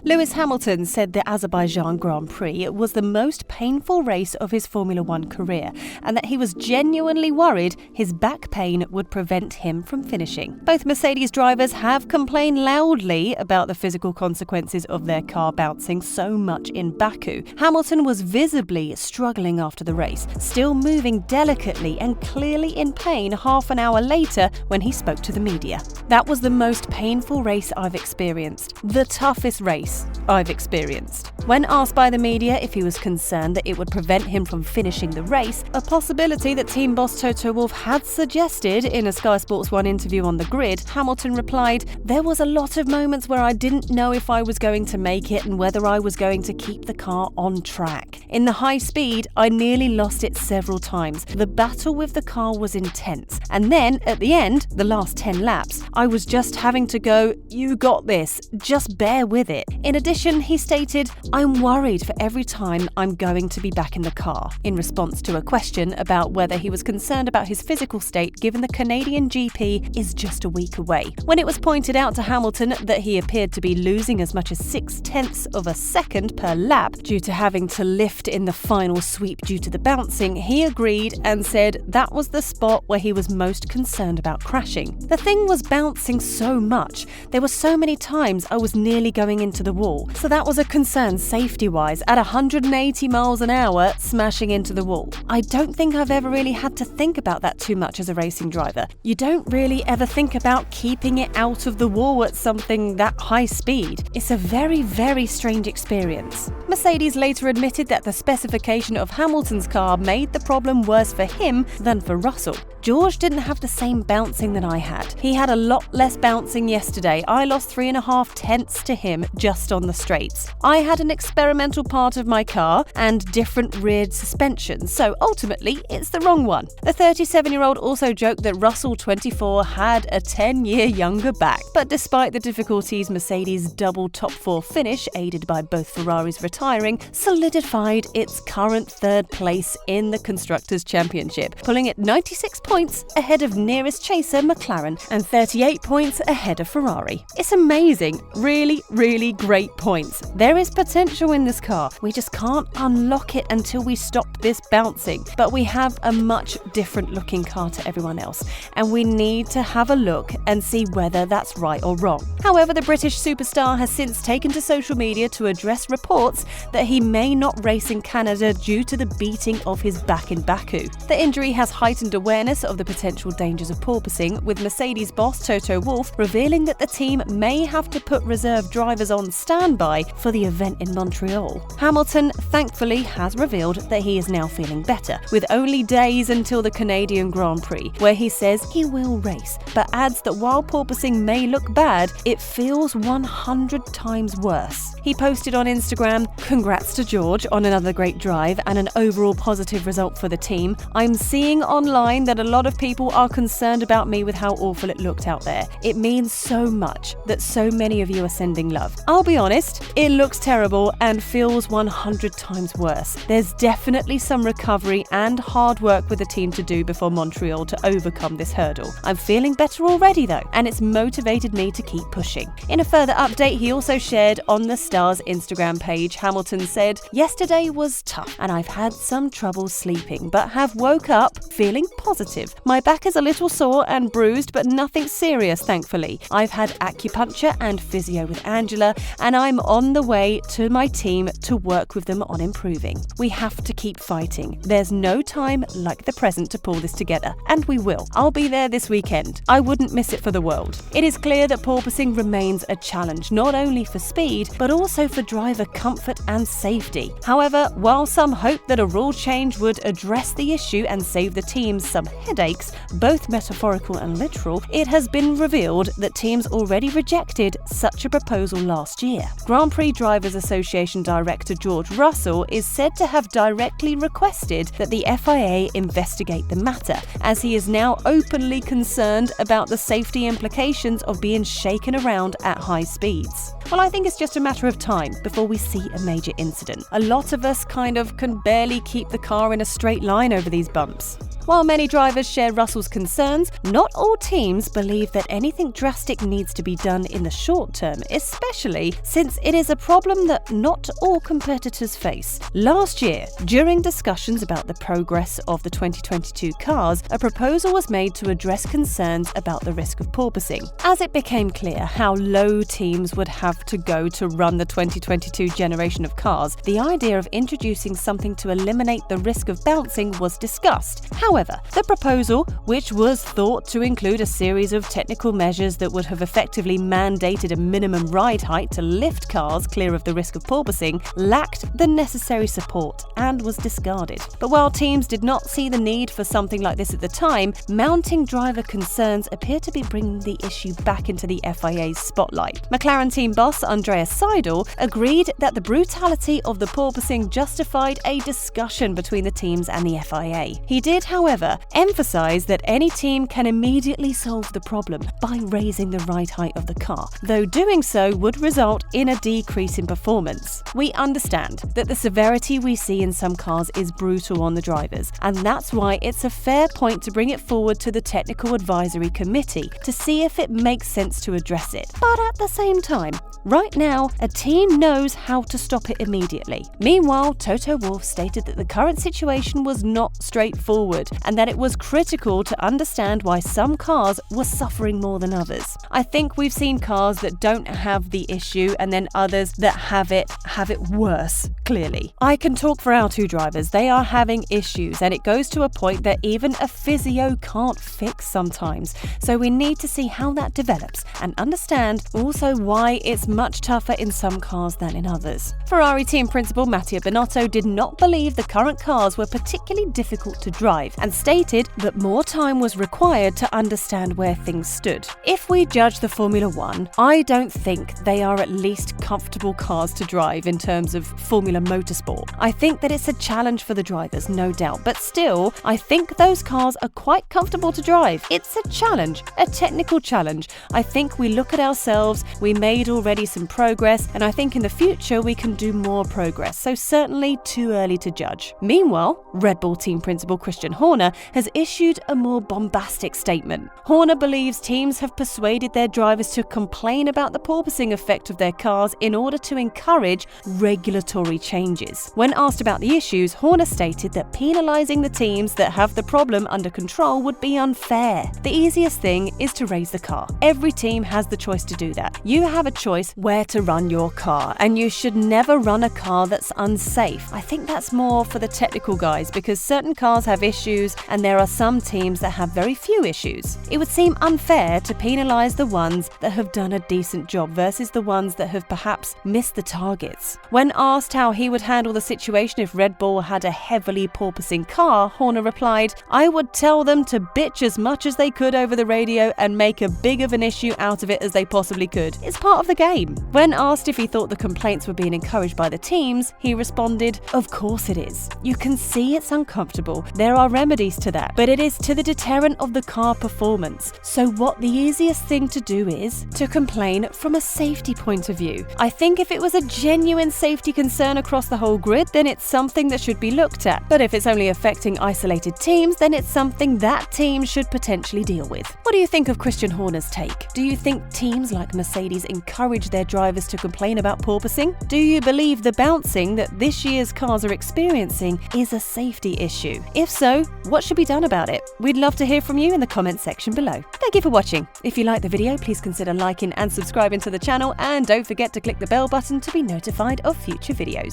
Lewis Hamilton said the Azerbaijan Grand Prix was the most painful race of his Formula One career, and that he was genuinely worried his back pain would prevent him from finishing. Both Mercedes drivers have complained loudly about the physical consequences of their car bouncing so much in Baku. Hamilton was visibly struggling after the race, still moving delicately and clearly in pain half an hour later when he spoke to the media. "That was the most painful race I've experienced. The toughest race I've experienced." When asked by the media if he was concerned that it would prevent him from finishing the race, a possibility that team boss Toto Wolff had suggested in a Sky Sports 1 interview on the grid, Hamilton replied, "There was a lot of moments where I didn't know if I was going to make it and whether I was going to keep the car on track. In the high speed, I nearly lost it several times. The battle with the car was intense. And then, at the end, the last 10 laps, I was just having to go, 'You got this, just bear with it.'" In addition, he stated, "I'm worried for every time I'm going to be back in the car," in response to a question about whether he was concerned about his physical state given the Canadian GP is just a week away. When it was pointed out to Hamilton that he appeared to be losing as much as 0.6 of a second per lap due to having to lift in the final sweep due to the bouncing, he agreed and said that was the spot where he was most concerned about crashing. "The thing was bouncing so much. There were so many times I was nearly going into the wall. So that was a concern safety-wise at 180 miles an hour smashing into the wall. I don't think I've ever really had to think about that too much as a racing driver. You don't really ever think about keeping it out of the wall at something that high speed. It's a very, very strange experience." Mercedes later admitted that the specification of Hamilton's car made the problem worse for him than for Russell. "George didn't have the same bouncing that I had. He had a lot less bouncing yesterday. I lost 3.5 tenths to him just on the straights. I had an experimental part of my car and different rear suspension, so ultimately it's the wrong one." The 37-year-old also joked that Russell, 24, had a 10-year younger back. But despite the difficulties, Mercedes' double top 4 finish, aided by both Ferraris retiring, solidified its current third place in the Constructors' Championship, pulling it 96 points ahead of nearest chaser McLaren and 38 points ahead of Ferrari. It's amazing. Really, really great points. There is potential in this car. We just can't unlock it until we stop this bouncing. But we have a much different looking car to everyone else, and we need to have a look and see whether that's right or wrong. However, the British superstar has since taken to social media to address reports that he may not race in Canada due to the beating of his back in Baku. The injury has heightened awareness of the potential dangers of porpoising, with Mercedes boss Toto Wolff revealing that the team may have to put reserve drivers on standby for the event in Montreal. Hamilton, thankfully, has revealed that he is now feeling better, with only days until the Canadian Grand Prix, where he says he will race, but adds that while porpoising may look bad, it feels 100 times worse. He posted on Instagram, "Congrats to George on another great drive and an overall positive result for the team. I'm seeing online that a lot of people are concerned about me with how awful it looked out there. It means so much that so many of you are sending love. I'll be honest, it looks terrible and feels 100 times worse. There's definitely some recovery and hard work with the team to do before Montreal to overcome this hurdle. I'm feeling better already though, and it's motivated me to keep pushing." In a further update he also shared on the star's Instagram page, Hamilton said, "Yesterday was tough and I've had some trouble sleeping, but have woke up feeling positive. My back is a little sore and bruised, but nothing serious, thankfully. I've had acupuncture and physio with Angela, and I'm on the way to my team to work with them on improving. We have to keep fighting. There's no time like the present to pull this together, and we will. I'll be there this weekend. I wouldn't miss it for the world." It is clear that porpoising remains a challenge, not only for speed, but also for driver comfort and safety. However, while some hope that a rule change would address the issue and save the teams some headaches, both metaphorical and literal, it has been revealed that teams already rejected such a proposal last year. Grand Prix Drivers Association Director George Russell is said to have directly requested that the FIA investigate the matter, as he is now openly concerned about the safety implications of being shaken around at high speeds. Well, I think it's just a matter of time before we see a major incident. A lot of us kind of can barely keep the car in a straight line over these bumps. While many drivers share Russell's concerns, not all teams believe that anything drastic needs to be done in the short term, especially since it is a problem that not all competitors face. Last year, during discussions about the progress of the 2022 cars, a proposal was made to address concerns about the risk of porpoising. As it became clear how low teams would have to go to run the 2022 generation of cars, the idea of introducing something to eliminate the risk of bouncing was discussed. However, the proposal, which was thought to include a series of technical measures that would have effectively mandated a minimum ride height to lift cars clear of the risk of porpoising, lacked the necessary support and was discarded. But while teams did not see the need for something like this at the time, mounting driver concerns appear to be bringing the issue back into the FIA's spotlight. McLaren team boss Andreas Seidel agreed that the brutality of the porpoising justified a discussion between the teams and the FIA. He did, however, emphasize that any team can immediately solve the problem by raising the ride height of the car, though doing so would result in a decrease in performance. We understand that the severity we see in some cars is brutal on the drivers, and that's why it's a fair point to bring it forward to the Technical Advisory Committee to see if it makes sense to address it. But at the same time, right now, a team knows how to stop it immediately. Meanwhile, Toto Wolff stated that the current situation was not straightforward and that it was critical to understand why some cars were suffering more than others. I think we've seen cars that don't have the issue and then others that have it worse, clearly. I can talk for our two drivers. They are having issues, and it goes to a point that even a physio can't fix sometimes. So we need to see how that develops and understand also why it's much tougher in some cars than in others. Ferrari team principal Mattia Binotto did not believe the current cars were particularly difficult to drive and stated that more time was required to understand where things stood. If we judge the Formula One, I don't think they are at least comfortable cars to drive in terms of Formula Motorsport. I think that it's a challenge for the drivers, no doubt, but still, I think those cars are quite comfortable to drive. It's a challenge, a technical challenge. I think we look at ourselves, we made already some progress, and I think in the future we can do more progress, so certainly too early to judge. Meanwhile, Red Bull team principal Christian Horner has issued a more bombastic statement. Horner believes teams have persuaded their drivers to complain about the porpoising effect of their cars in order to encourage regulatory changes. When asked about the issues, Horner stated that penalising the teams that have the problem under control would be unfair. The easiest thing is to raise the car. Every team has the choice to do that. You have a choice where to run your car, and you should never run a car that's unsafe. I think that's more for the technical guys because certain cars have issues and there are some teams that have very few issues. It would seem unfair to penalise the ones that have done a decent job versus the ones that have perhaps missed the targets. When asked how he would handle the situation if Red Bull had a heavily porpoising car, Horner replied, "I would tell them to bitch as much as they could over the radio and make as big of an issue out of it as they possibly could. It's part of the game." When asked if he thought the complaints were being encouraged by the teams, he responded, "Of course it is. You can see it's uncomfortable. There are remedies to that, but it is to the deterrent of the car performance. So what the easiest thing to do is to complain from a safety point of view. I think if it was a genuine safety concern across the whole grid, then it's something that should be looked at. But if it's only affecting isolated teams, then it's something that team should potentially deal with." What do you think of Christian Horner's take? Do you think teams like Mercedes encourage their drivers to complain about porpoising? Do you believe the bouncing that this year's cars are experiencing is a safety issue? If so, what should be done about it? We'd love to hear from you in the comments section below. Thank you for watching. If you like the video, please consider liking and subscribing to the channel, and don't forget to click the bell button to be notified of future videos.